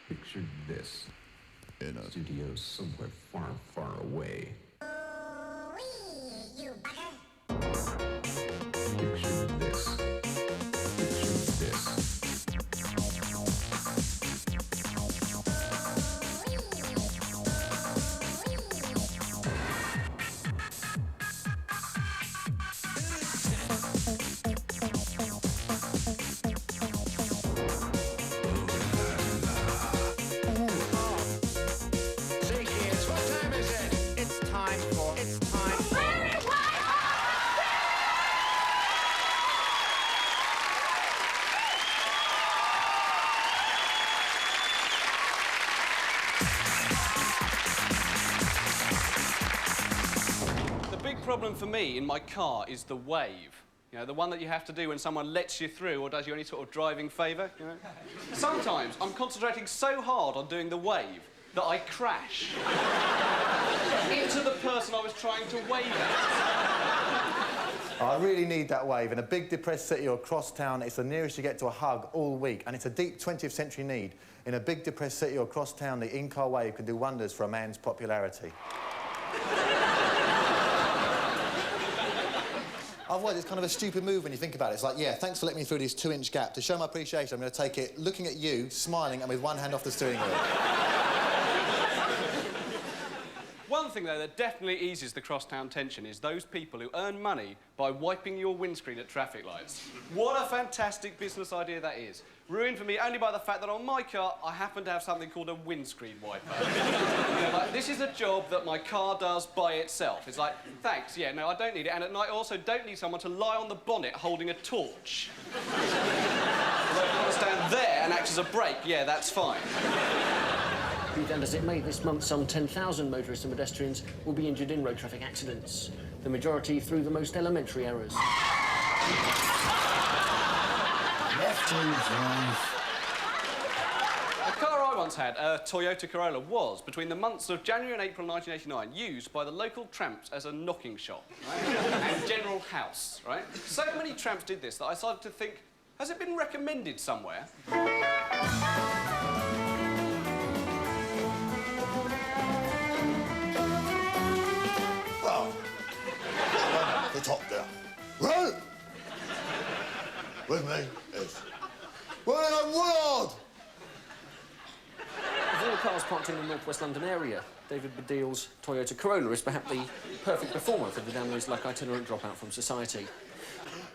Picture this. In a studio somewhere far, far away. You bugger. Picture this. Picture this. The big problem for me in my car is the wave. You know, the one that you have to do when someone lets you through or does you any sort of driving favour, you know? Sometimes I'm concentrating so hard on doing the wave that I crash into the person I was trying to wave at. I really need that wave. In a big depressed city or cross town, it's the nearest you get to a hug all week, and it's a deep 20th century need. In a big depressed city or cross town, the in-car wave can do wonders for a man's popularity. Otherwise, it's kind of a stupid move when you think about it. It's like, yeah, thanks for letting me through this 2-inch gap. To show my appreciation, I'm going to take it looking at you, smiling, and with one hand off the steering wheel. One thing, though, that definitely eases the crosstown tension is those people who earn money by wiping your windscreen at traffic lights. What a fantastic business idea that is. Ruined for me only by the fact that on my car, I happen to have something called a windscreen wiper. You know, like, this is a job that my car does by itself. It's like, thanks, yeah, no, I don't need it. And at night, I also don't need someone to lie on the bonnet holding a torch. Although if you want to stand there and act as a brake, yeah, that's fine. Be that as it may, this month some 10,000 motorists and pedestrians will be injured in road traffic accidents. The majority through the most elementary errors. The car I once had, a Toyota Corolla, was, between the months of January and April 1989, used by the local tramps as a knocking shop, right? And general house, right? So many tramps did this that I started to think, has it been recommended somewhere? The top there. Right? With me is... Well, Willard! Of all the cars parked in the northwest London area, David Baddiel's Toyota Corolla is perhaps the perfect performer for the Damley's like itinerant dropout from society.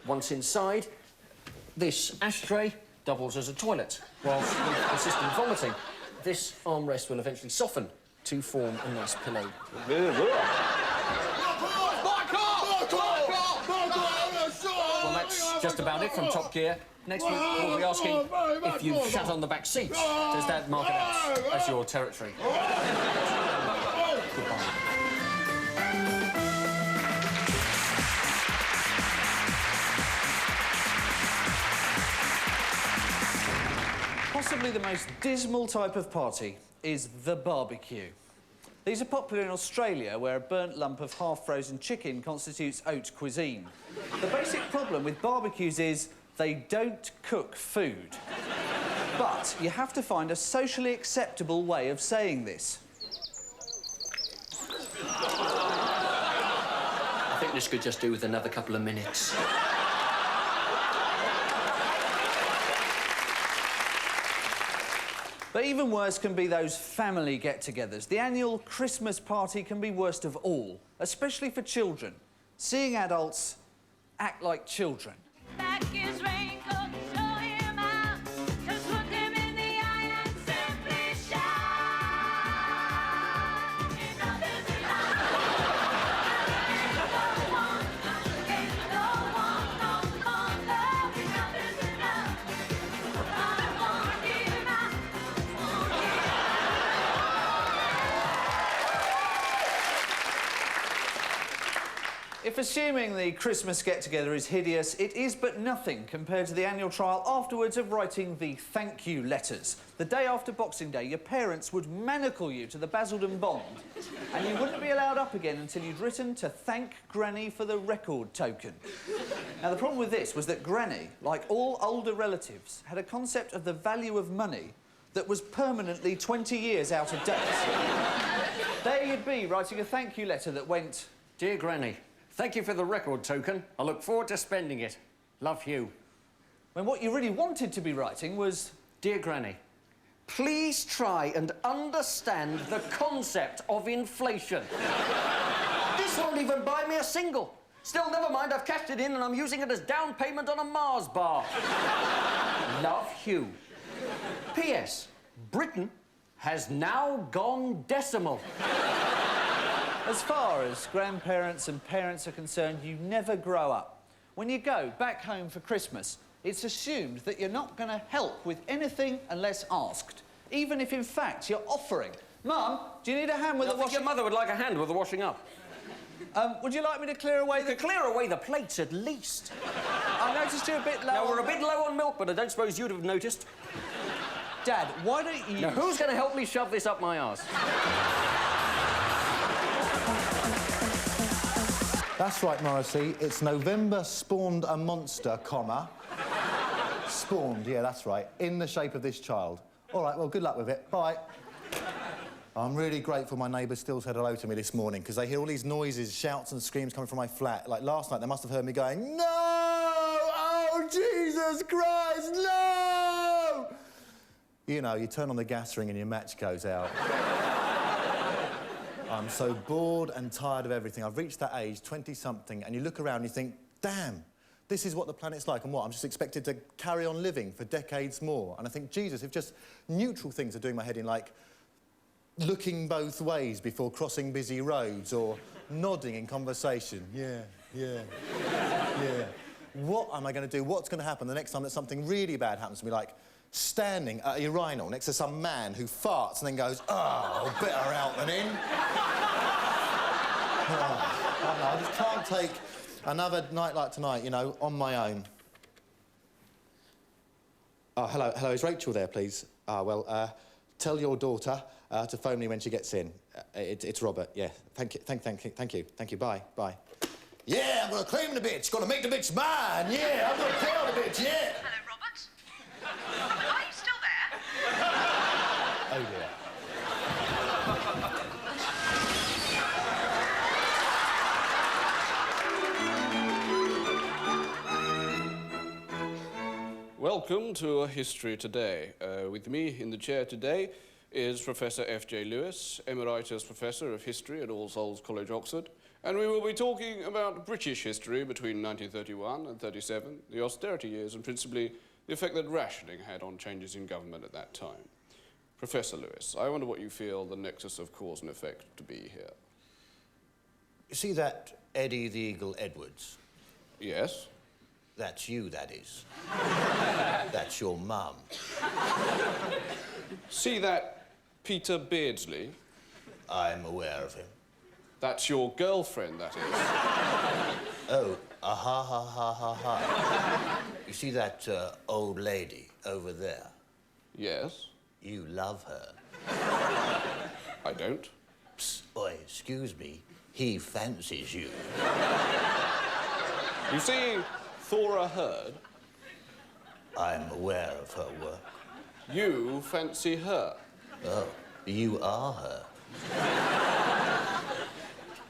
Once inside, this ashtray doubles as a toilet, whilst with persistent vomiting, this armrest will eventually soften to form a nice pillow. Well, that's just about it from Top Gear. Next week, we'll be asking if you've shat on the back seat. Does that mark it out as your territory? Goodbye. Possibly the most dismal type of party is the barbecue. These are popular in Australia, where a burnt lump of half-frozen chicken constitutes haute cuisine. The basic problem with barbecues is they don't cook food. But you have to find a socially acceptable way of saying this. I think this could just do with another couple of minutes. But even worse can be those family get-togethers. The annual Christmas party can be worst of all, especially for children. Seeing adults act like children. If assuming the Christmas get-together is hideous, it is but nothing compared to the annual trial afterwards of writing the thank you letters. The day after Boxing Day, your parents would manacle you to the Basildon Bond, and you wouldn't be allowed up again until you'd written to thank Granny for the record token. Now, the problem with this was that Granny, like all older relatives, had a concept of the value of money that was permanently 20 years out of date. There you'd be, writing a thank you letter that went... Dear Granny, thank you for the record token. I look forward to spending it. Love, Hugh. When what you really wanted to be writing was... Dear Granny, please try and understand the concept of inflation. This won't even buy me a single. Still, never mind, I've cashed it in and I'm using it as down payment on a Mars bar. Love, Hugh. P.S. Britain has now gone decimal. As far as grandparents and parents are concerned, you never grow up. When you go back home for Christmas, it's assumed that you're not going to help with anything unless asked, even if, in fact, you're offering. Mum, do you need a hand with the washing... Your mother would like a hand with the washing up. Would you like me to clear away the... Clear away the plates, at least. I noticed you're a bit low... Now, we're a bit low on milk, but I don't suppose you'd have noticed. Dad, why don't you... Now, who's going to help me shove this up my arse? That's right, Morrissey. It's November spawned a monster, comma. Spawned, yeah, that's right. In the shape of this child. All right, well, good luck with it. Bye. I'm really grateful my neighbours still said hello to me this morning, because they hear all these noises, shouts and screams coming from my flat. Like, last night, they must have heard me going, "No! Oh, Jesus Christ, no!" You know, you turn on the gas ring and your match goes out. I'm so bored and tired of everything. I've reached that age, 20-something, and you look around and you think, damn, this is what the planet's like, and what, I'm just expected to carry on living for decades more. And I think, Jesus, if just neutral things are doing my head in, like looking both ways before crossing busy roads, or nodding in conversation. Yeah. What am I going to do? What's going to happen the next time that something really bad happens to me, like standing at a urinal next to some man who farts and then goes, "Oh, better out than in." I just can't take another night like tonight, you know, on my own. Oh, hello, is Rachel there, please? Well, tell your daughter to phone me when she gets in. It's Robert, yeah. Thank you, bye. Yeah, I'm gonna claim the bitch. Gonna make the bitch mine. Yeah, I'm gonna kill the bitch. Yeah. Hello, Robert. Are you still there? Oh, dear. Welcome to History Today. With me in the chair today is Professor F.J. Lewis, Emeritus Professor of History at All Souls College, Oxford, and we will be talking about British history between 1931 and 37, the austerity years, and principally the effect that rationing had on changes in government at that time. Professor Lewis, I wonder what you feel the nexus of cause and effect to be here. You see that Eddie the Eagle Edwards? Yes? That's you, that is. That's your mum. See that Peter Beardsley? I'm aware of him. That's your girlfriend, that is. Oh, ha. You see that old lady over there? Yes? You love her. I don't. Psst, boy, excuse me. He fancies you. You see Thora Hird? I'm aware of her work. You fancy her? Oh, you are her.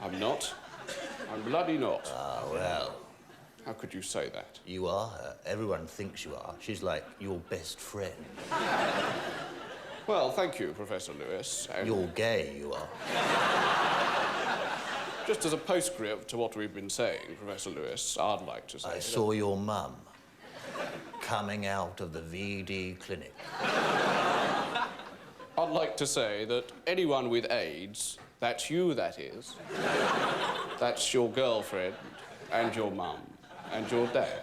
I'm not. I'm bloody not. Ah, well. How could you say that? You are her. Everyone thinks you are. She's like your best friend. Well, thank you, Professor Lewis. And You're gay, you are. just as a postscript to what we've been saying, Professor Lewis, I'd like to say... I saw your mum coming out of the VD clinic. I'd like to say that anyone with AIDS, that's you, that is. That's your girlfriend and your mum and your dad.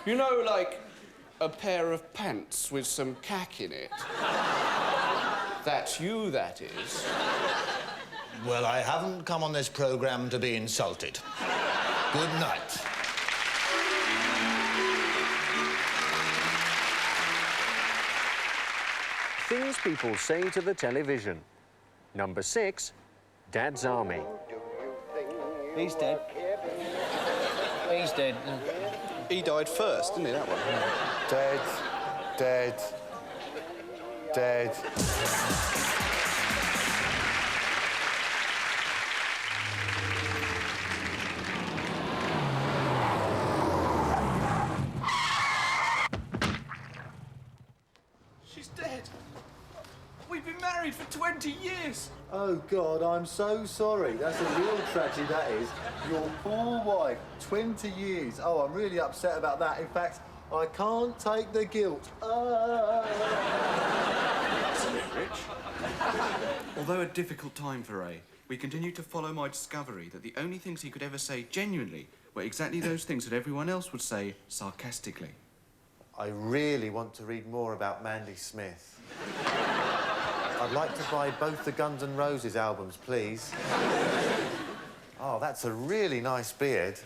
You know, like a pair of pants with some cack in it. That's you, that is. Well, I haven't come on this programme to be insulted. Good night. Things people say to the television. Number 6, Dad's Army. He's dead. He's dead. He died first, didn't he, that one? Dead. dead. She's dead. We've been married for 20 years. Oh, God, I'm so sorry. That's a real tragedy, that is. Your poor wife, 20 years. Oh, I'm really upset about that. In fact, I can't take the guilt. Although a difficult time for Ray, we continued to follow my discovery that the only things he could ever say genuinely were exactly those things that everyone else would say sarcastically. I really want to read more about Mandy Smith. I'd like to buy both the Guns N' Roses albums, please. Oh, that's a really nice beard.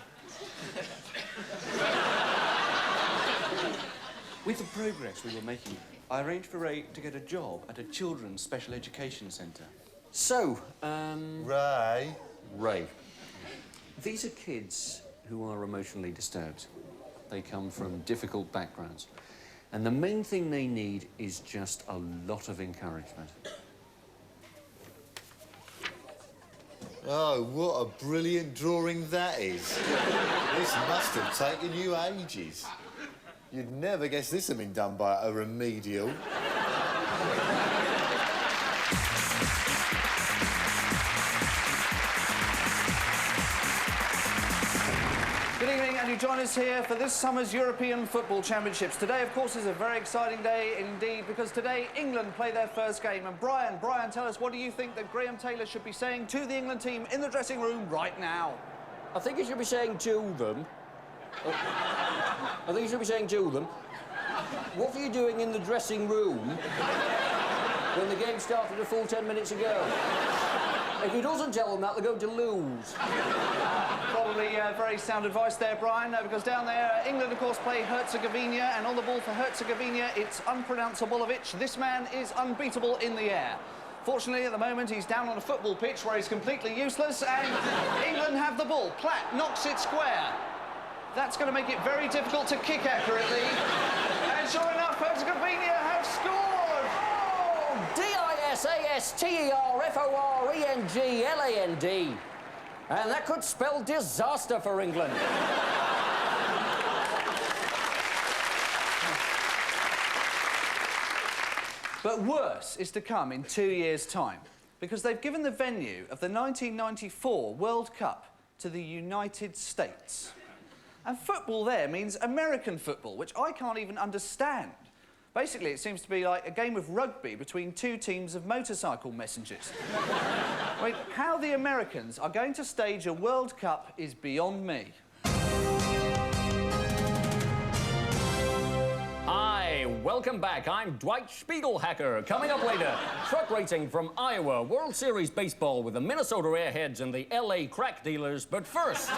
With the progress we were making, I arranged for Ray to get a job at a children's special education centre. So, Ray. These are kids who are emotionally disturbed. They come from difficult backgrounds. And the main thing they need is just a lot of encouragement. Oh, what a brilliant drawing that is. This must have taken you ages. You'd never guess this had been done by a remedial. Good evening, and you join us here for this summer's European Football Championships. Today, of course, is a very exciting day indeed, because today England play their first game. And Brian, tell us, what do you think that Graham Taylor should be saying to the England team in the dressing room right now? I think he should be saying to them... I think he should be saying to them, what were you doing in the dressing room when the game started a full 10 minutes ago? If he doesn't tell them that, they're going to lose. Probably very sound advice there, Brian, because down there, England, of course, play Herzegovina, and on the ball for Herzegovina, it's unpronounceableovich. This man is unbeatable in the air. Fortunately, at the moment, he's down on a football pitch where he's completely useless, and England have the ball. Platt knocks it square. That's going to make it very difficult to kick accurately. And sure enough, Herzegovina have scored! Oh, D-I-S-A-S-T-E-R-F-O-R-E-N-G-L-A-N-D. And that could spell disaster for England. But worse is to come in 2 years' time, because they've given the venue of the 1994 World Cup to the United States. And football there means American football, which I can't even understand. Basically, it seems to be like a game of rugby between two teams of motorcycle messengers. I mean, how the Americans are going to stage a World Cup is beyond me. Hi, welcome back. I'm Dwight Spiegelhacker. Coming up later, truck racing from Iowa, World Series baseball with the Minnesota Airheads and the LA Crack Dealers. But first,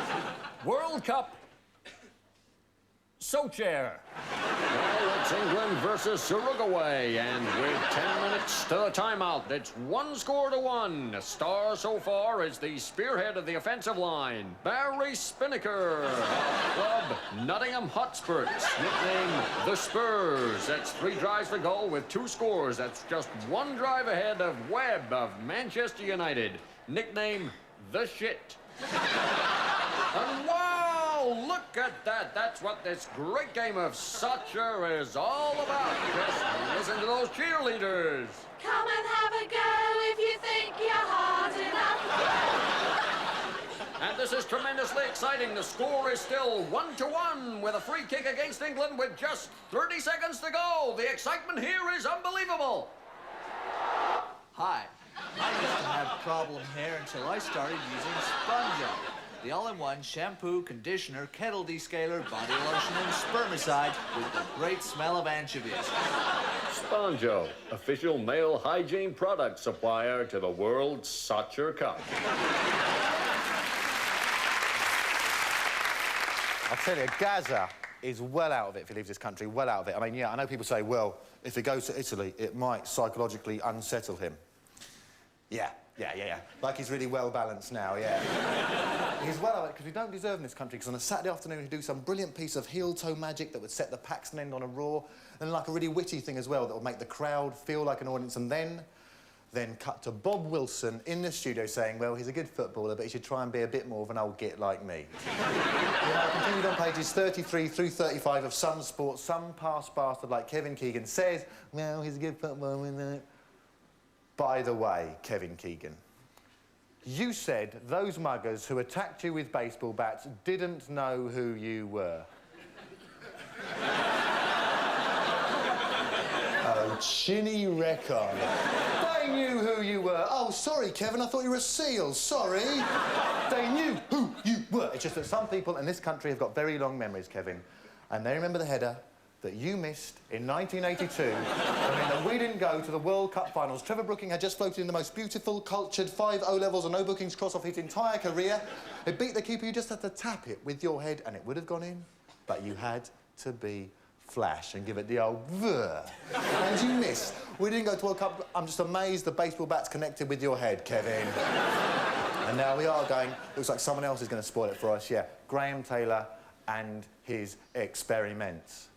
World Cup Sochair. Well, it's England versus Uruguay, and with 10 minutes to the timeout, it's 1-1. The star so far is the spearhead of the offensive line, Barry Spinnaker. Club Nottingham Hotspurs, nicknamed the Spurs. That's 3 drives for goal with 2 scores. That's just 1 drive ahead of Webb of Manchester United, nicknamed the Shit. And wow, look at that. That's what this great game of soccer is all about. Just listen to those cheerleaders. Come and have a go if you think you're hard enough. And this is tremendously exciting. The score is still 1-1 with a free kick against England with just 30 seconds to go. The excitement here is unbelievable. Hi. I used to have problem hair until I started using Sponjo. The all-in-one shampoo, conditioner, kettle descaler, body lotion, and spermicide with the great smell of anchovies. Sponjo, official male hygiene product supplier to the World Soccer Cup. I'll tell you, Gaza is well out of it if he leaves this country, well out of it. I mean, yeah, I know people say, well, if he goes to Italy, it might psychologically unsettle him. Yeah. Like he's really well balanced now, yeah. He's well, because we don't deserve in this country, because on a Saturday afternoon he'd do some brilliant piece of heel-toe magic that would set the Paxton end on a roar, and like a really witty thing as well that would make the crowd feel like an audience, and then cut to Bob Wilson in the studio saying, well, he's a good footballer, but he should try and be a bit more of an old git like me. You know, continued on pages 33 through 35 of Sun Sports, some past bastard like Kevin Keegan says, well, he's a good footballer, isn't it? By the way, Kevin Keegan, you said those muggers who attacked you with baseball bats didn't know who you were. Oh, chinny reckon. They knew who you were. Oh, sorry, Kevin, I thought you were a seal. Sorry. They knew who you were. It's just that some people in this country have got very long memories, Kevin, and they remember the header that you missed in 1982, I mean, that we didn't go to the World Cup finals. Trevor Brooking had just floated in the most beautiful, cultured 5 O-levels and no bookings cross off his entire career. It beat the keeper. You just had to tap it with your head and it would have gone in, but you had to be flash and give it the old vrr. And you missed. We didn't go to World Cup. I'm just amazed the baseball bat's connected with your head, Kevin. And now we are going, looks like someone else is going to spoil it for us, yeah. Graham Taylor and his experiments.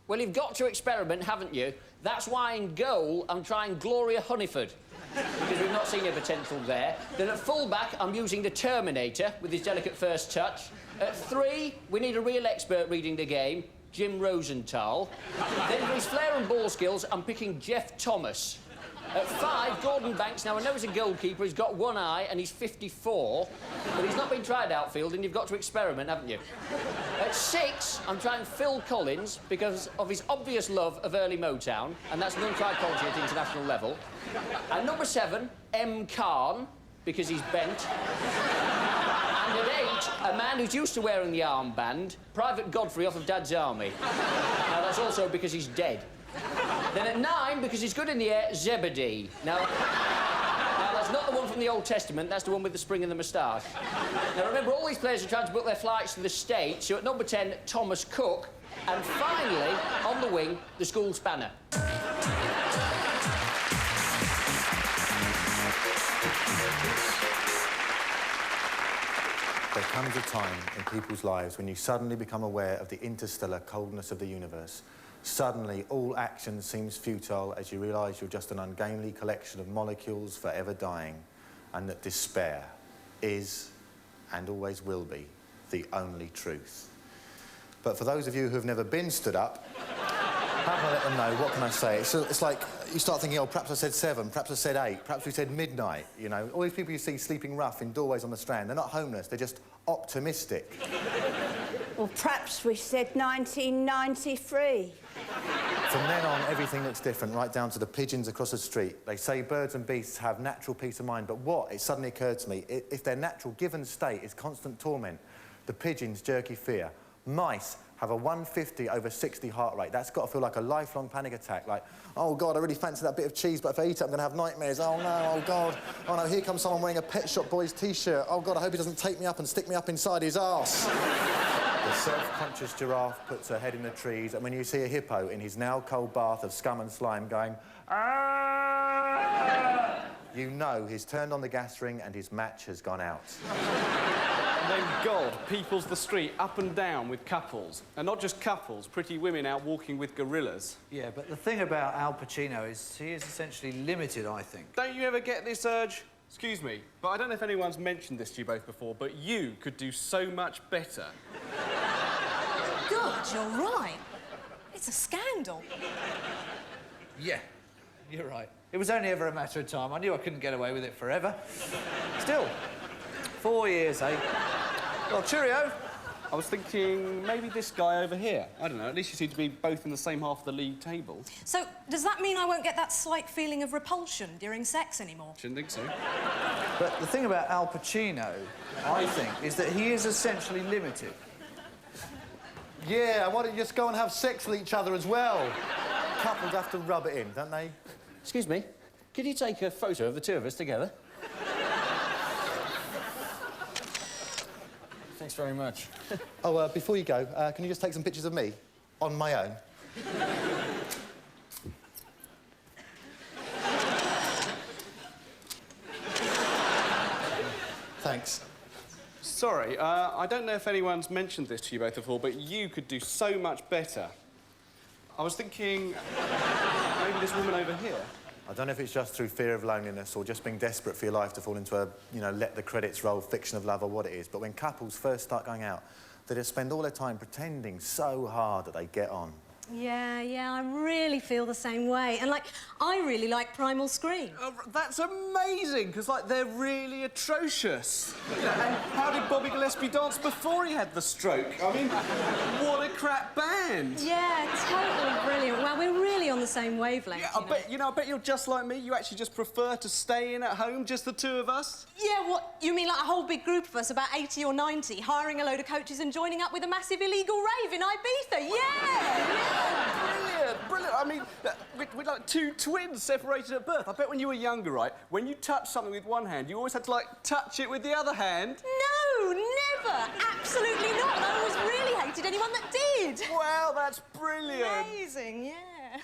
Well, you've got to experiment, haven't you? That's why in goal, I'm trying Gloria Hunniford, because we've not seen her potential there. Then at full-back, I'm using the Terminator with his delicate first touch. At 3, we need a real expert reading the game, Jim Rosenthal. Then for his flair and ball skills, I'm picking Jeff Thomas. At 5, Gordon Banks. Now, I know he's a goalkeeper, he's got one eye, and he's 54, but he's not been tried outfield, and you've got to experiment, haven't you? At 6, I'm trying Phil Collins because of his obvious love of early Motown, and that's an untried quality at international level. And number 7, M. Khan, because he's bent. And at 8, a man who's used to wearing the armband, Private Godfrey off of Dad's Army. Now, that's also because he's dead. Then at 9, because he's good in the air, Zebedee. Now, that's not the one from the Old Testament, that's the one with the spring in the moustache. Now, remember, all these players are trying to book their flights to the States, so at number 10, Thomas Cook. And finally, on the wing, the school spanner. There comes a time in people's lives when you suddenly become aware of the interstellar coldness of the universe. Suddenly, all action seems futile as you realise you're just an ungainly collection of molecules forever dying, and that despair is, and always will be, the only truth. But for those of you who've never been stood up, how can I let them know? What can I say? It's like you start thinking, oh, perhaps I said 7, perhaps I said 8, perhaps we said midnight, you know. All these people you see sleeping rough in doorways on the Strand, they're not homeless, they're just optimistic. Well, perhaps we said 1993. From then on, everything looks different, right down to the pigeons across the street. They say birds and beasts have natural peace of mind, but what? It suddenly occurred to me, if their natural given state is constant torment, the pigeons jerky fear. Mice have a 150/60 heart rate. That's got to feel like a lifelong panic attack, like, oh, God, I really fancy that bit of cheese, but if I eat it, I'm going to have nightmares. Oh, no, oh, God. Oh, no, here comes someone wearing a Pet Shop Boys T-shirt. Oh, God, I hope he doesn't take me up and stick me up inside his arse. The self-conscious giraffe puts her head in the trees, and when you see a hippo in his now cold bath of scum and slime going, ah, you know he's turned on the gas ring and his match has gone out. And then God peoples the street up and down with couples. And not just couples, pretty women out walking with gorillas. Yeah, but the thing about Al Pacino is he is essentially limited, I think. Don't you ever get this urge? Excuse me, but I don't know if anyone's mentioned this to you both before, but you could do so much better. God, you're right. It's a scandal. Yeah, you're right. It was only ever a matter of time. I knew I couldn't get away with it forever. Still, 4 years, eh? Well, cheerio. I was thinking maybe this guy over here. I don't know, at least you seem to be both in the same half of the league table. So, does that mean I won't get that slight feeling of repulsion during sex anymore? Shouldn't think so. But the thing about Al Pacino, I think, is that he is essentially limited. Yeah, why don't you just go and have sex with each other as well? Couples have to rub it in, don't they? Excuse me, could you take a photo of the two of us together? Thanks very much. Oh, before you go, can you just take some pictures of me on my own? thanks. Sorry, I don't know if anyone's mentioned this to you both before, but you could do so much better. I was thinking maybe this woman over here. I don't know if it's just through fear of loneliness or just being desperate for your life to fall into a, you know, let the credits roll fiction of love or what it is, but when couples first start going out, they just spend all their time pretending so hard that they get on. Yeah, I really feel the same way. And, like, I really like Primal Scream. Oh, that's amazing, because, like, they're really atrocious. And how did Bobby Gillespie dance before he had the stroke? I mean, what a crap band. Yeah, totally brilliant. Well, we're really on the same wavelength. Yeah, I bet you're just like me. You actually just prefer to stay in at home, just the two of us? Yeah, what, you mean like a whole big group of us, about 80 or 90, hiring a load of coaches and joining up with a massive illegal rave in Ibiza? Yeah! Brilliant. I mean, we're like two twins separated at birth. I bet when you were younger, right, when you touched something with one hand, you always had to, like, touch it with the other hand. No, never. Absolutely not. And I always really hated anyone that did. Wow, that's brilliant. Amazing, yeah.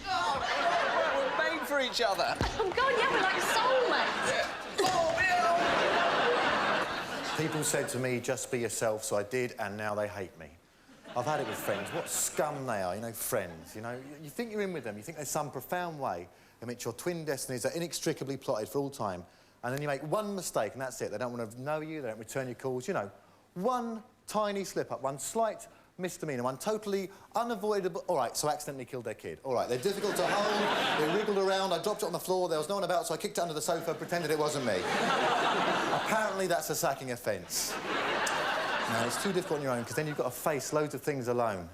Oh, we're made for each other. Oh, God, yeah, we're like soulmates. People said to me, just be yourself, so I did, and now they hate me. I've had it with friends. What scum they are, you know, friends. You know, you think you're in with them. You think there's some profound way in which your twin destinies are inextricably plotted for all time, and then you make one mistake, and that's it. They don't want to know you. They don't return your calls. You know, one tiny slip-up, one slight misdemeanour, one totally unavoidable... All right, so I accidentally killed their kid. All right, they're difficult to hold. They wriggled around. I dropped it on the floor. There was no one about, so I kicked it under the sofa, pretended it wasn't me. Apparently, that's a sacking offence. No, it's too difficult on your own, because then you've got to face loads of things alone.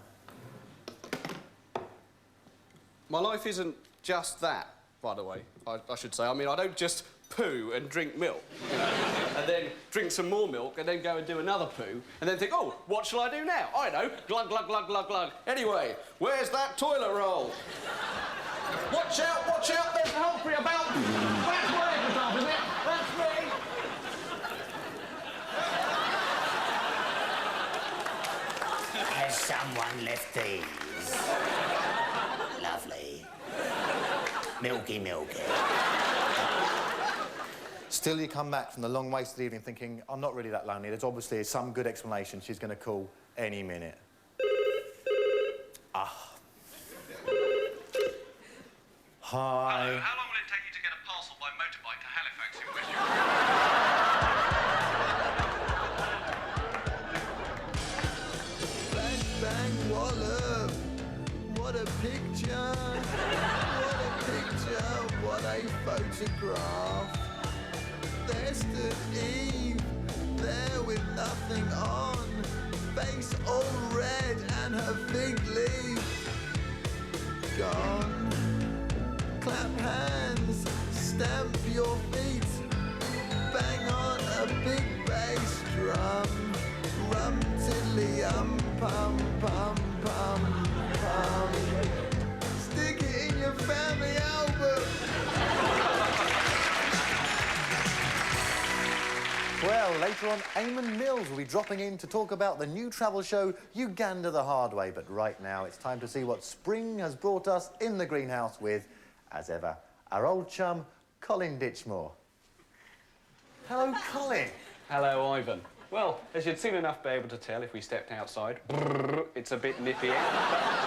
My life isn't just that, by the way, I should say. I mean, I don't just poo and drink milk, you know, and then drink some more milk and then go and do another poo and then think, oh, what shall I do now? I know, glug, glug, glug, glug, glug. Anyway, where's that toilet roll? Watch out, there's a Humphrey about. That's my epitaph, is it? That's me. Has someone left these? Lovely. Milky, milky. Still, you come back from the long wasted evening thinking, I'm not really that lonely. There's obviously some good explanation. She's going to call any minute. Ah. Hi. Hello, how long will it take you to get a parcel by motorbike to Halifax in West Yorkshire? Bang, bang, wallop. What a picture. What a picture. What a photograph. There stood Eve, there with nothing on, face all red and her fig leaf gone. Clap hands, stamp your feet, bang on a big bass drum, rum tiddly pum pum pum pum. Stick it in your family album. Well, later on, Eamon Mills will be dropping in to talk about the new travel show, Uganda the Hard Way. But right now, it's time to see what spring has brought us in the greenhouse with, as ever, our old chum, Colin Ditchmore. Hello, Colin. Hello, Ivan. Well, as you'd soon enough be able to tell if we stepped outside, it's a bit nippy out.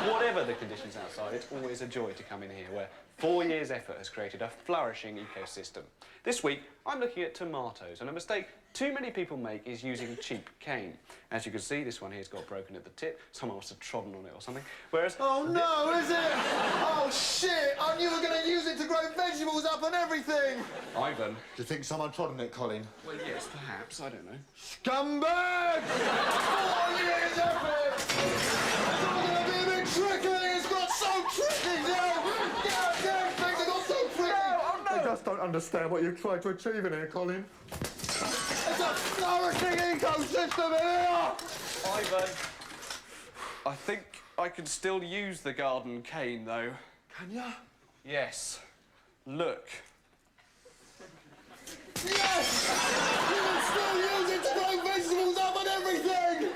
But whatever the conditions outside, it's always a joy to come in here, where 4 years' effort has created a flourishing ecosystem. This week, I'm looking at tomatoes, and a mistake too many people make is using cheap cane. As you can see, this one here's got broken at the tip. Someone must have trodden on it or something. Whereas... Oh, no, is it? Oh, shit! I knew we were going to use it to grow vegetables up and everything! Ivan. Do you think someone trod on it, Colin? Well, yes, perhaps. I don't know. Scumbag! 4 years effort! It's all going to be a bit tricky! It's got so tricky now! Goddamn things have got so tricky! I just don't understand what you're trying to achieve in here, Colin. It's a flourishing ecosystem in here! Ivan, I think I can still use the garden cane, though. Can ya? Yes. Look. Yes! You can still use it to grow vegetables up and everything!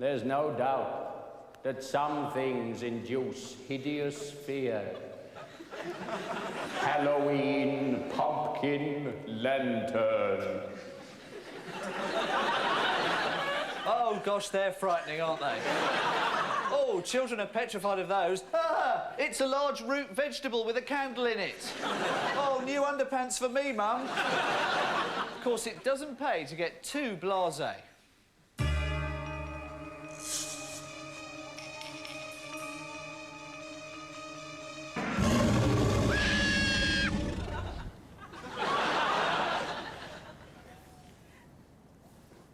There's no doubt that some things induce hideous fear. Halloween, pumpkin, lantern. Oh, gosh, they're frightening, aren't they? Oh, children are petrified of those. Ah, it's a large root vegetable with a candle in it. Oh, new underpants for me, Mum. Of course, it doesn't pay to get too blasé.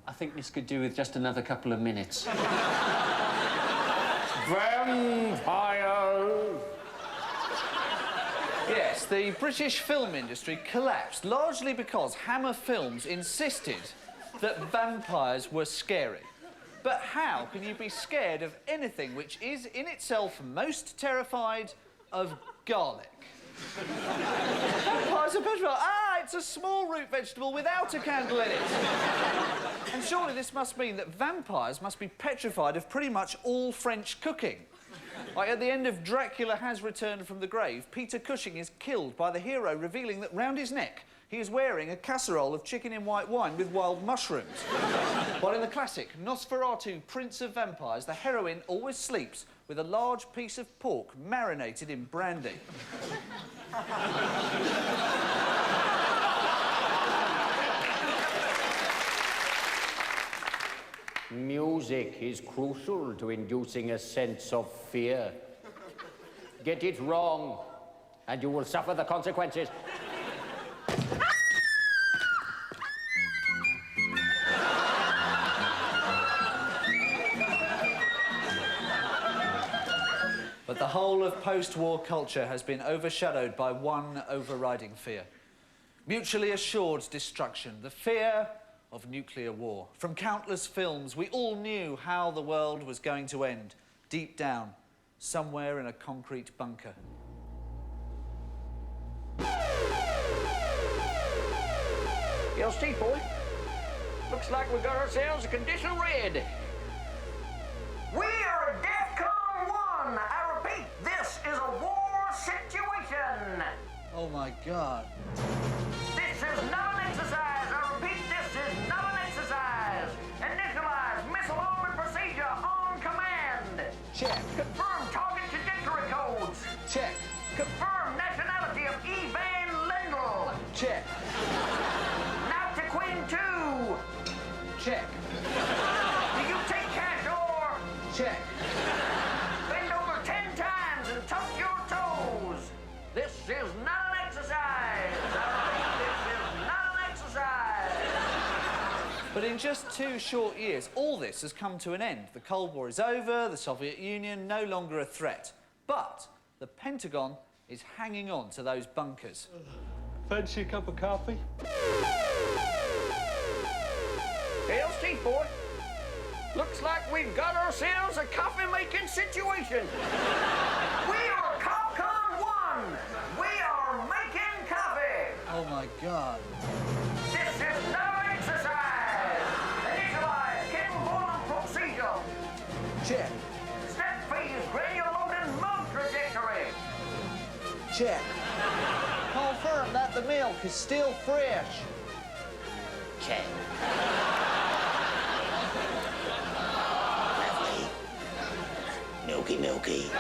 I think this could do with just another couple of minutes. Vampires! Yes, the British film industry collapsed largely because Hammer Films insisted that vampires were scary. But how can you be scared of anything which is in itself most terrified of garlic? Vampires are petrified. Ah, it's a small root vegetable without a candle in it. And surely this must mean that vampires must be petrified of pretty much all French cooking. Like at the end of Dracula Has Returned from the Grave, Peter Cushing is killed by the hero revealing that round his neck he is wearing a casserole of chicken in white wine with wild mushrooms. While in the classic Nosferatu, Prince of Vampires, the heroine always sleeps with a large piece of pork marinated in brandy. Music is crucial to inducing a sense of fear. Get it wrong, and you will suffer the consequences. But the whole of post-war culture has been overshadowed by one overriding fear. Mutually assured destruction, the fear of nuclear war. From countless films, we all knew how the world was going to end, deep down, somewhere in a concrete bunker. Yo, Steve boy, looks like we got ourselves a conditional red. We are at DEFCON 1. I repeat, this is a war situation. Oh, my God. This is not an exercise. I repeat, this is not an exercise. Initialize missile armament procedure on command. Check. Confirm target trajectory codes. Check. Confirm nationality of Evan Lendl. Check. Now to Queen 2. Check. Do you take cash or? Check. Bend over 10 times and tuck your toes. This is not an exercise. This is not an exercise. But in just 2 short years, all this has come to an end. The Cold War is over, the Soviet Union no longer a threat. But the Pentagon is hanging on to those bunkers. Fancy a cup of coffee? Well, Steve boy, looks like we've got ourselves a coffee-making situation. We are COPCON 1. We are making coffee. Oh, my God. This is not an exercise. Initialize kettle boiling procedure. Check. Step phase granular loading milk trajectory. Check. Confirm that the milk is still fresh. Check. Lovely. Milky, milky.